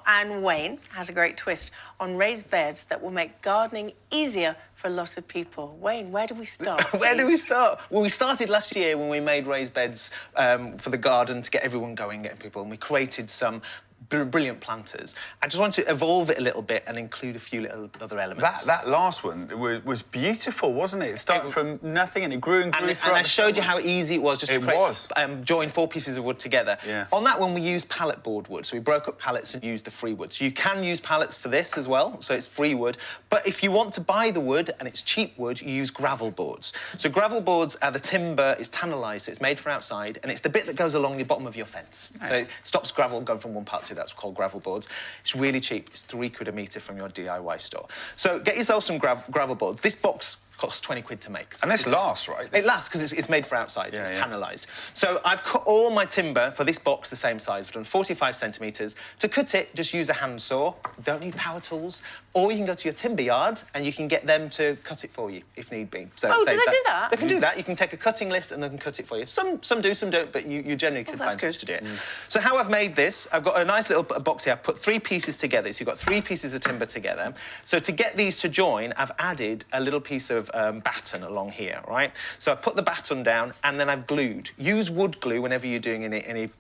And Wayne has a great twist on raised beds that will make gardening easier for a lot of people. Wayne, where do we start? Where do we start? Well, we started last year when we made raised beds for the garden to get everyone going, getting people, and we created some brilliant planters. I just want to evolve it a little bit and include a few little other elements. That last one was beautiful, wasn't it? It started from nothing and it grew and grew. And I showed you how easy it was just to join 4 pieces of wood together. Yeah. On that one, we used pallet board wood. So we broke up pallets and used the free wood. So you can use pallets for this as well, so it's free wood. But if you want to buy the wood and it's cheap wood, you use gravel boards. So gravel boards are the timber is tannalised, so it's made for outside, and it's the bit that goes along the bottom of your fence. Right. So it stops gravel going from one part to that's called gravel boards. It's really cheap. It's £3 a metre from your DIY store. So get yourself some gravel boards. This box costs 20 quid to make. So and this lasts, right? It lasts because it's made for outside. Yeah, it's tannalised. So I've cut all my timber for this box the same size. I've done 45 centimetres. To cut it, just use a handsaw. You don't need power tools. Or you can go to your timber yard and you can get them to cut it for you if need be. So do they do that? They can do that. You can take a cutting list and they can cut it for you. Some do, some don't, but you generally can find someone to do it. So how I've made this, I've got a nice little box here. I've put 3 pieces together. So you've got 3 pieces of timber together. So to get these to join, I've added a little piece of batten along here, right? So I've put the batten down and then I've glued. Use wood glue whenever you're doing any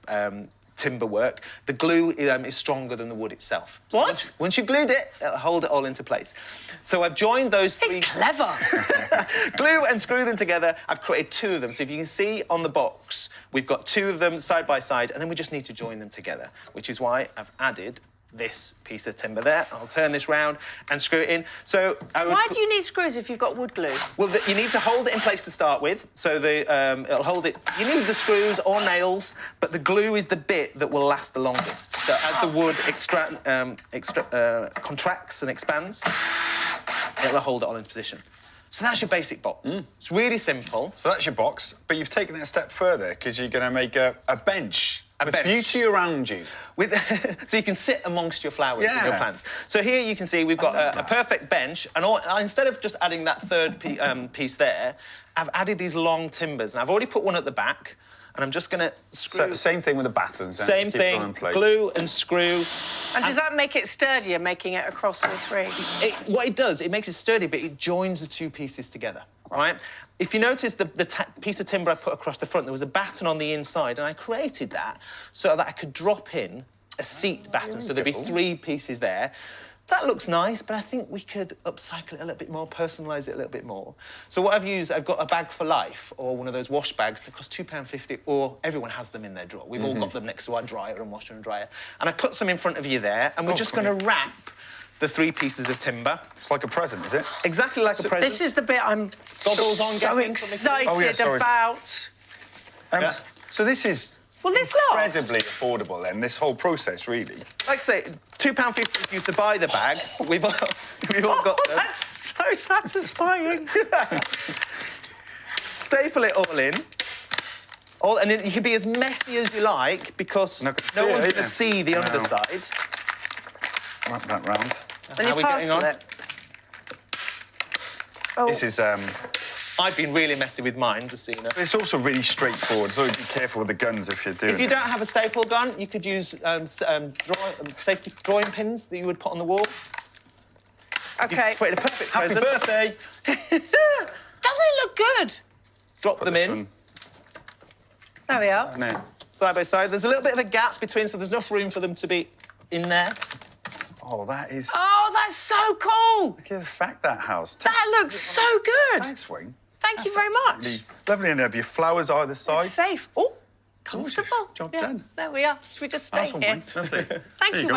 timber work. The glue is stronger than the wood itself. So what? Once you've glued it, it'll hold it all into place. So I've joined those 3... It's clever. Glue and screw them together. I've created 2 of them. So if you can see on the box, we've got 2 of them side by side, and then we just need to join them together, which is why I've added this piece of timber there. I'll turn this round and screw it in. So why do you need screws if you've got wood glue? Well, you need to hold it in place to start with, so it'll hold it. You need the screws or nails, but the glue is the bit that will last the longest. So as the wood contracts and expands, it'll hold it all into position. So that's your basic box. It's really simple. So that's your box, but you've taken it a step further because you're going to make a bench. With beauty around you. So you can sit amongst your flowers and your plants. So here you can see we've got a perfect bench, and instead of just adding that 3rd piece there, I've added these long timbers, and I've already put one at the back, and I'm just going to screw... So, same thing with the battens. Same thing, glue and screw. And does that make it sturdier, making it across all 3? What it does, it makes it sturdy, but it joins the 2 pieces together, right? If you notice the piece of timber I put across the front, there was a batten on the inside, and I created that so that I could drop in a seat batten, so there'd be 3 pieces there. That looks nice, but I think we could upcycle it a little bit more, personalise it a little bit more. So what I've used, I've got a bag for life, or one of those wash bags that cost £2.50, or everyone has them in their drawer. We've all got them next to our dryer and washer and dryer. And I put some in front of you there, and we're just going to wrap the 3 pieces of timber. It's like a present, is it? Exactly like a present. This is the bit I'm so excited about. So this is incredibly affordable, then, this whole process, really. Like I say, £2.50 for you to buy the bag. We've all got them. That's so satisfying. Staple it all in. And it can be as messy as you like, because no one's going to see the underside. Wrap that round. Then you parcel it. This is... I've been really messy with mine, just so you know. It's also really straightforward, so be careful with the guns if you're doing it. If you don't have a staple gun, you could use safety drawing pins that you would put on the wall. OK. For a perfect present. Happy birthday! Doesn't it look good? Drop them in. There we are. No. Side by side. There's a little bit of a gap between, so there's enough room for them to be in there. Oh, that is... Oh, that's so cool! Look at the fact, that house. That looks so good! Thanks, Wayne. Thank you very much. Really lovely, and have your flowers either side. It's safe. Oh, it's comfortable. Job done. There we are. Should we just stay here? Lovely. Thank you, Wayne.